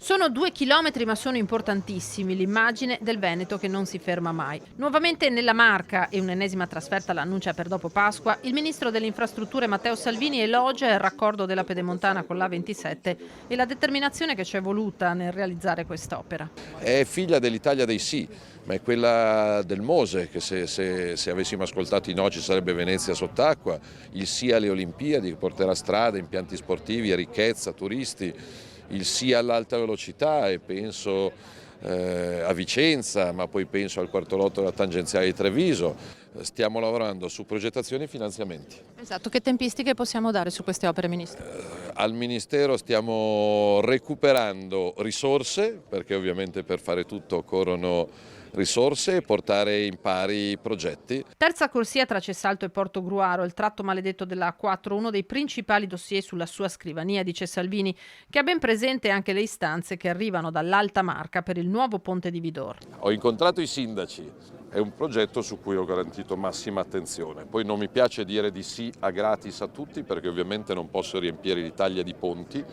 Sono 2 chilometri ma sono importantissimi, l'immagine del Veneto che non si ferma mai. Nuovamente nella Marca e un'ennesima trasferta l'annuncia per dopo Pasqua, il ministro delle infrastrutture Matteo Salvini elogia il raccordo della Pedemontana con l'A27 e la determinazione che ci è voluta nel realizzare quest'opera. È figlia dell'Italia dei sì, ma è quella del Mose, che se avessimo ascoltato i no ci sarebbe Venezia sott'acqua, il sì alle Olimpiadi che porterà strade, impianti sportivi, ricchezza, turisti, il sì all'alta velocità e penso a Vicenza, ma poi penso al quarto lotto della tangenziale di Treviso. Stiamo lavorando su progettazioni e finanziamenti. Esatto, che tempistiche possiamo dare su queste opere, ministro? Al Ministero stiamo recuperando risorse, perché ovviamente per fare tutto occorrono risorse e portare in pari i progetti. Terza corsia tra Cessalto e Portogruaro, il tratto maledetto della A4, uno dei principali dossier sulla sua scrivania, dice Salvini, che ha ben presente anche le istanze che arrivano dall'Alta Marca per il nuovo ponte di Vidor. Ho incontrato i sindaci, è un progetto su cui ho garantito massima attenzione. Poi non mi piace dire di sì a gratis a tutti perché ovviamente non posso riempire l'Italia di ponti,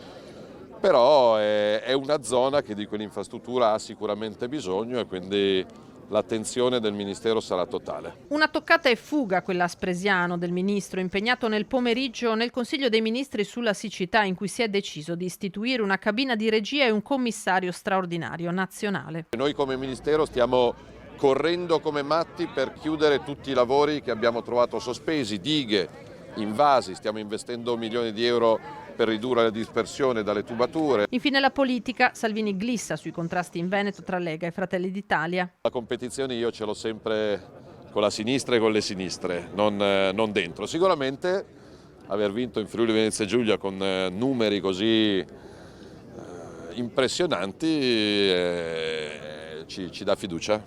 però è una zona che di quell'infrastruttura ha sicuramente bisogno e quindi l'attenzione del Ministero sarà totale. Una toccata e fuga quella a Spresiano del ministro impegnato nel pomeriggio nel Consiglio dei Ministri sulla siccità in cui si è deciso di istituire una cabina di regia e un commissario straordinario nazionale. Noi come Ministero stiamo correndo come matti per chiudere tutti i lavori che abbiamo trovato sospesi, dighe, invasi, stiamo investendo milioni di euro per ridurre la dispersione dalle tubature. Infine la politica, Salvini glissa sui contrasti in Veneto tra Lega e Fratelli d'Italia. La competizione io ce l'ho sempre con la sinistra e con le sinistre, non dentro. Sicuramente aver vinto in Friuli Venezia Giulia con numeri così impressionanti ci dà fiducia.